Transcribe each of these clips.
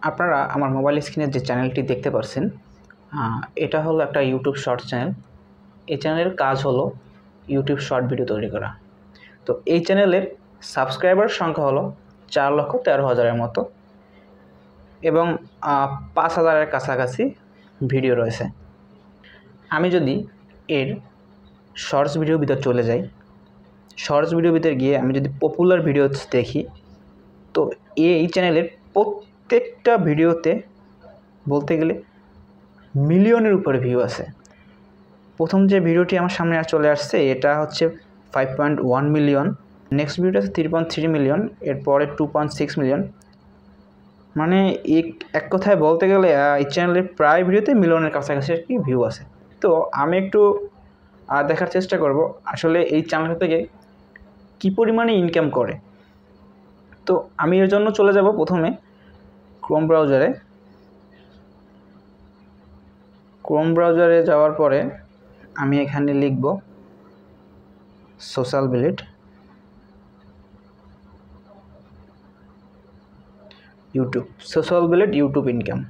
আপনারা আমার মোবাইল স্ক্রিনে যে চ্যানেলটি দেখতে পাচ্ছেন, এটা হলো একটা ইউটিউব শর্ট চ্যানেল। এই চ্যানেলের কাজ হলো ইউটিউব শর্ট ভিডিও তৈরি করা। তো এই চ্যানেলের সাবস্ক্রাইবার সংখ্যা হলো 4,13,000-এর মতো এবং 5,000-এর কাছাকাছি ভিডিও রয়েছে। আমি যদি এর শর্টস ভিডিওর ভিতর চলে যাই, শর্টস ভিডিওর ভিতরে গিয়ে আমি যদি পপুলার ভিডিও দেখি, তো এই চ্যানেলের প্রত্যেকটা ভিডিওতে বলতে গেলে মিলিয়নের উপরে ভিউ আছে। প্রথম যে ভিডিওটি আমার সামনে চলে আসছে এটা হচ্ছে 5.1 মিলিয়ন, নেক্সট ভিডিওটা হচ্ছে 3.3 মিলিয়ন, এরপরে 2.6 মিলিয়ন। মানে এক কথায় বলতে গেলে এই চ্যানেলের প্রায় ভিডিওতে মিলিয়নের কাছাকাছি আর কি ভিউ আছে। তো আমি একটু দেখার চেষ্টা করব আসলে এই চ্যানেল থেকে কী পরিমাণে ইনকাম করে। তো আমি এর জন্য চলে যাব প্রথমে ক্রোম ব্রাউজারে যাওয়ার পরে আমি এখানে লিখব সোশ্যাল বিলেট ইউটিউব ইনকাম।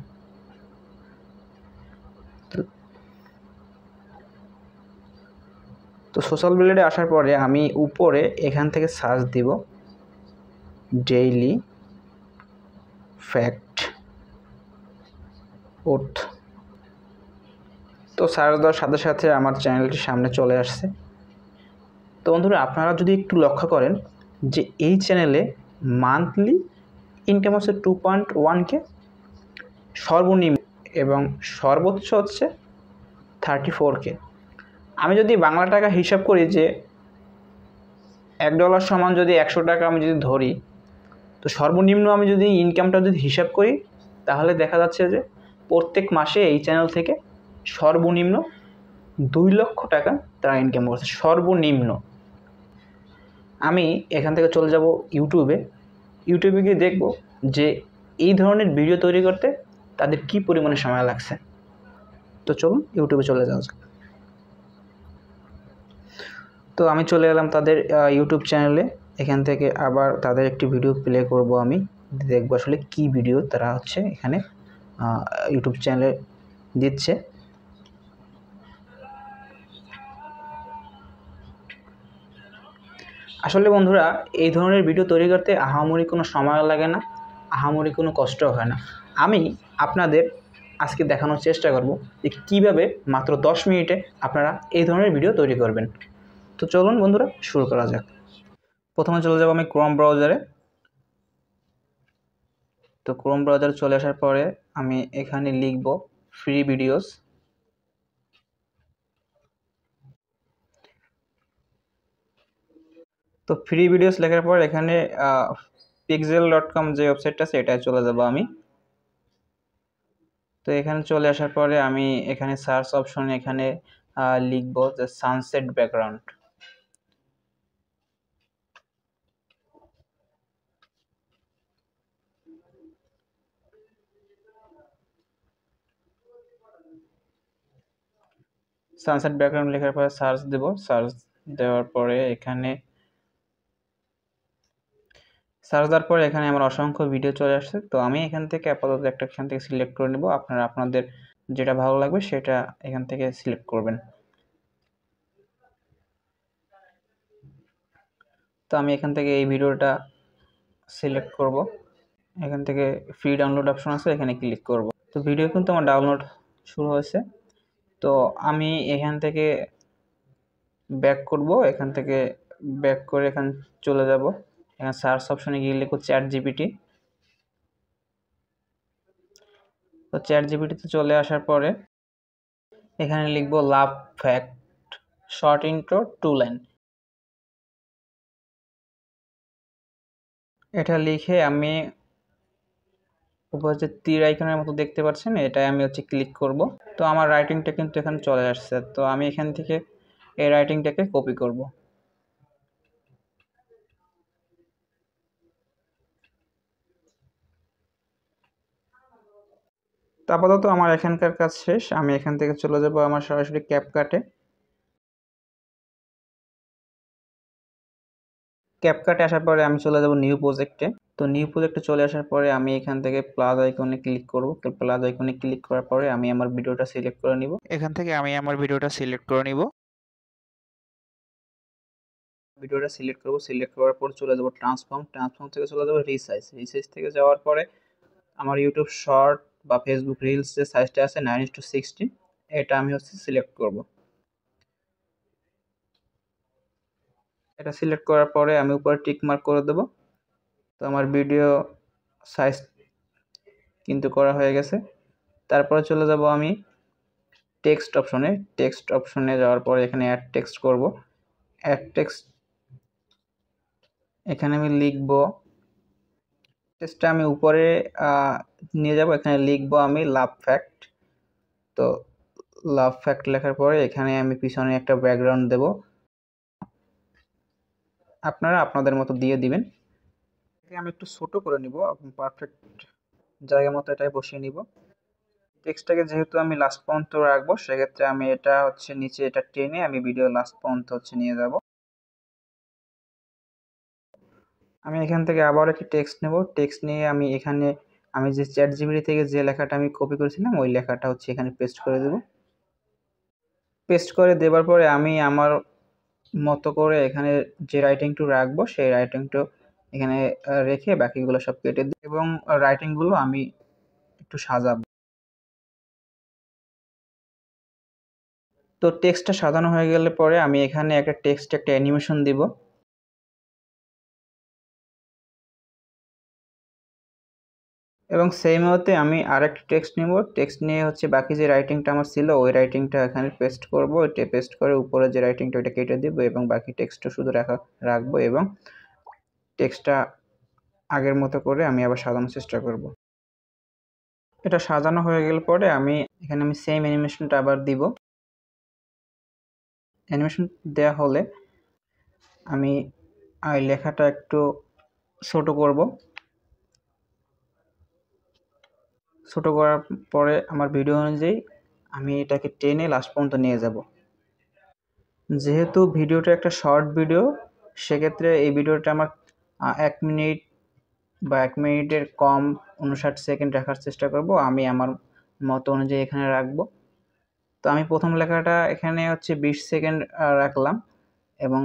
তো সোশ্যাল বিলেটে আসার পরে আমি উপরে এখান থেকে সার্চ দিব ডেইলি ফ্যাক্ট ওথ। তো সার্চ দেওয়ার সাথে সাথে আমার চ্যানেলটি সামনে চলে আসছে। তো বন্ধুরা, আপনারা যদি একটু লক্ষ্য করেন যে এই চ্যানেলে মান্থলি ইনকাম হচ্ছে 2.1K সর্বনিম্ন এবং সর্বোচ্চ হচ্ছে 34K। আমি যদি বাংলা টাকা হিসাব করি যে $1 সমান যদি 100 টাকা আমি যদি ধরি, তো সর্বনিম্ন আমি যদি ইনকামটা যদি হিসাব করি তাহলে দেখা যাচ্ছে যে প্রত্যেক মাসে এই চ্যানেল থেকে সর্বনিম্ন 2 লক্ষ টাকা তারা ইনকাম করছে সর্বনিম্ন। আমি এখান থেকে চলে যাব ইউটিউবে গিয়ে দেখব যে এই ধরনের ভিডিও তৈরি করতে তাদের কি পরিমাণে সময় লাগছে। তো চলুন ইউটিউবে চলে যাওয়া যাক। তো আমি চলে এলাম তাদের ইউটিউব চ্যানেলে। এখান থেকে আবার তাদের একটি ভিডিও প্লে করব, আমি দেখব আসলে কি ভিডিও তারা হচ্ছে এখানে ইউটিউব চ্যানেলে দিচ্ছে। আসলে বন্ধুরা, এই ধরনের ভিডিও তৈরি করতে আহামরি কোনো সময় লাগে না, আহামরি কোনো কষ্টও হয় না। আমি আপনাদের আজকে দেখানোর চেষ্টা করব যে কীভাবে মাত্র 10 মিনিটে আপনারা এই ধরনের ভিডিও তৈরি করবেন। তো চলুন বন্ধুরা, শুরু করা যাক। প্রথমে চলে যাব আমি ক্রোম ব্রাউজারে। তো ক্রোম ব্রাউজারে চলে আসার পরে আমি এখানে লিখব ফ্রি ভিডিওস। তো ফ্রি ভিডিওস লেখার পর এখানে pixel.com যে ওয়েবসাইটটা আছে এটায় চলে যাব আমি। তো এখানে চলে আসার পরে আমি এখানে সার্চ অপশনে এখানে লিখব যে সানসেট ব্যাকগ্রাউন্ড। সানসেট ব্যাকগ্রাউন্ড লেখার পরে সার্চ দেব। সার্চ দেওয়ার পরে এখানে আমার অসংখ্য ভিডিও চলে আসছে। তো আমি এখান থেকে আপাতত এখান থেকে সিলেক্ট করে নেব। আপনারা আপনাদের যেটা ভালো লাগবে সেটা এখান থেকে সিলেক্ট করবেন। তো আমি এখান থেকে এই ভিডিওটা সিলেক্ট করব। এখান থেকে ফ্রি ডাউনলোড অপশন আছে, এখানে ক্লিক করব। তো ভিডিও কিন্তু আমার ডাউনলোড শুরু হয়েছে। তো আমি এখান থেকে ব্যাক করব। এখান থেকে ব্যাক করে এখানে চলে যাব। এখানে সার্চ অপশনে গিয়ে লিখব ChatGPT। তো ChatGPT-তে চলে আসার পরে এখানে লিখব লাভ ফ্যাক্ট শর্ট ইন্ট্রো 2 লাইন। এটা লিখে আমি উপরে যে তীর আইকনের মতো দেখতে পাচ্ছেন এটাই আমি ক্লিক করব। তো আমার রাইটিংটা কিন্তু এখানে চলে আসছে। তো আমি এখান থেকে এই রাইটিংটাকে কপি করব। তো আপাতত আমার এখানকার কাজ শেষ। আমি এখান থেকে চলে যাব আমার সরাসরি ক্যাপকাটে। ক্যাপকাটে আসার পরে আমি চলে যাব নিউ প্রজেক্টে। তো নিউ প্রজেক্টে চলে আসার পরে আমি এখান থেকে প্লাস আইকনে ক্লিক করব। প্লাস আইকনে ক্লিক করার পরে আমি আমার ভিডিওটা সিলেক্ট করে নিব। এখান থেকে আমি আমার ভিডিওটা সিলেক্ট করে নিব। ভিডিওটা সিলেক্ট করব। সিলেক্ট করার পর চলে যাব ট্রান্সফর্ম থেকে চলে যাব রিসাইজ থেকে যাওয়ার পরে আমার ইউটিউব শর্ট বা ফেসবুক রিলস যে সাইজটা আছে 9:16 এটা আমি সিলেক্ট করব। এটা সিলেক্ট করার পরে আমি উপরে টিক মার্ক করে দেব। তো আমার ভিডিও সাইজ কিন্তু করা হয়ে গেছে। তারপরে চলে যাব আমি টেক্সট অপশনে যাওয়ার পরে এখানে অ্যাড টেক্সট করব। অ্যাড টেক্সট এখানে আমি লিখব, টেক্সটটা আমি উপরে নিয়ে যাব। এখানে লিখব আমি লাভ ফ্যাক্ট। তো লাভ ফ্যাক্ট লেখার পরে এখানে আমি পিছনে একটা ব্যাকগ্রাউন্ড দেব। আপনারা আপনাদের মতো দিয়ে দিবেন। আমি একটু ছোট করে নিব, পারফেক্ট জায়গা মতো এটাই বসিয়ে নিব। টেক্সটটাকে যেহেতু আমি লাস্ট পর্যন্ত রাখবো, সেক্ষেত্রে আমি এটা নিচে এটা টেনে আমি ভিডিও লাস্ট পর্যন্ত নিয়ে যাব। আমি এখান থেকে আবার একটি টেক্সট নেব। টেক্সট নিয়ে আমি এখানে আমি যে চ্যাটজিপিটি থেকে যে লেখাটা আমি কপি করেছিলাম ওই লেখাটা এখানে পেস্ট করে দেব। পেস্ট করে দেওয়ার পরে আমি আমার মতো করে এখানে যে রাইটিংটু রাখবো সেই রাইটিংটু এখানে রেখে বাকিগুলো সব কেটে দিই এবং রাইটিংগুলো আমি একটু সাজাবো। তো টেক্সটটা সাজানো হয়ে গেলে পরে আমি এখানে একটা অ্যানিমেশন দিব। এবং সেই মুহূর্তে আমি আরেকটা টেক্সট নিব। টেক্সট নিয়ে বাকি যে রাইটিংটা আমার ছিল ওই রাইটিংটা এখানে পেস্ট করব। এটা পেস্ট করে উপরে যে রাইটিংটা ওইটা কেটে দিব এবং বাকি টেক্সটটা শুধু রাখবো এবং টেক্সটটা আগের মতো করে আমি আবার সাজানোর চেষ্টা করব। এটা সাজানো হয়ে গেলে পরে আমি এখানে সেম অ্যানিমেশনটা আবার দিব। অ্যানিমেশন দেওয়া হলে আমি এই লেখাটা একটু ছোট করব। ছোট করার পরে আমার ভিডিও অনুযায়ী আমি এটাকে টেনে লাস্ট পর্যন্ত নিয়ে যাব। যেহেতু ভিডিওটা একটা শর্ট ভিডিও, সেক্ষেত্রে এই ভিডিওটা আমার 1 মিনিট বা 1 মিনিটের কম 59 সেকেন্ড রাখার চেষ্টা করব। আমি আমার মতো অনুযায়ী এখানে রাখবো। তো আমি প্রথম লেখাটা এখানে 20 সেকেন্ড রাখলাম এবং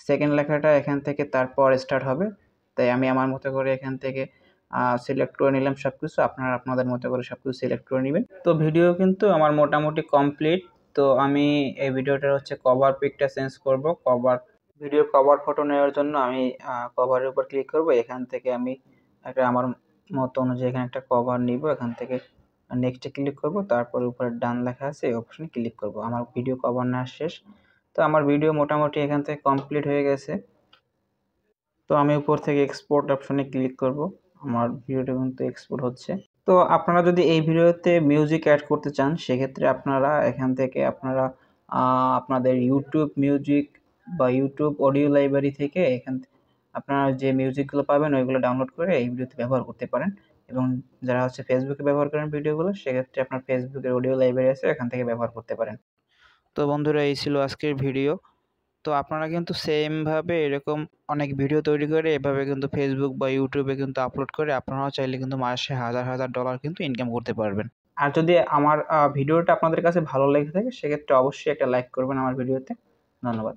সেকেন্ড লেখাটা এখান থেকে তারপর স্টার্ট হবে। তাই আমি আমার মতো করে এখান থেকে সিলেক্ট করে নিলাম সব কিছু। আপনারা আপনাদের মতো করে সব কিছু সিলেক্ট করে নেবেন। তো ভিডিও কিন্তু আমার মোটামুটি কমপ্লিট। তো আমি এই ভিডিওটার কভার পিকটা চেঞ্জ করব। ভিডিও কভার ফটো নেওয়ার জন্য আমি কভারের উপর ক্লিক করব। এখান থেকে আমি আমার মতো অনুযায়ী এখানে একটা কভার নিব। এখান থেকে নেক্সটে ক্লিক করব। তারপর উপরে ডান লেখা আছে এই অপশনে ক্লিক করব। আমার ভিডিও কভার নেওয়া শেষ। তো আমার ভিডিও মোটামুটি এখান থেকে কমপ্লিট হয়ে গেছে। তো আমি উপর থেকে এক্সপোর্ট অপশনে ক্লিক করব। আমার ভিডিওটা কিন্তু এক্সপোর্ট হচ্ছে। তো আপনারা যদি এই ভিডিওতে মিউজিক অ্যাড করতে চান, সেক্ষেত্রে আপনারা এখান থেকে আপনাদের ইউটিউব মিউজিক বা ইউটিউব অডিও লাইব্রেরি থেকে আপনারা যে মিউজিকগুলো পাবেন ওইগুলো ডাউনলোড করে এই ভিডিওতে ব্যবহার করতে পারেন। এবং যারা ফেসবুকে ব্যবহার করেন ভিডিওগুলো, সেক্ষেত্রে আপনার ফেসবুকের অডিও লাইব্রেরি আছে, এখান থেকে ব্যবহার করতে পারেন। তো বন্ধুরা, এই ছিল আজকের ভিডিও। তো আপনারা কিন্তু সেমভাবে এরকম অনেক ভিডিও তৈরি করে এভাবে কিন্তু ফেসবুক বা ইউটিউবে কিন্তু আপলোড করে আপনারাও চাইলে কিন্তু মাসে $1000 কিন্তু ইনকাম করতে পারবেন। আর যদি আমার ভিডিওটা আপনাদের কাছে ভালো লেগে থাকে, সেক্ষেত্রে অবশ্যই একটা লাইক করবেন আমার ভিডিওতে। ধন্যবাদ।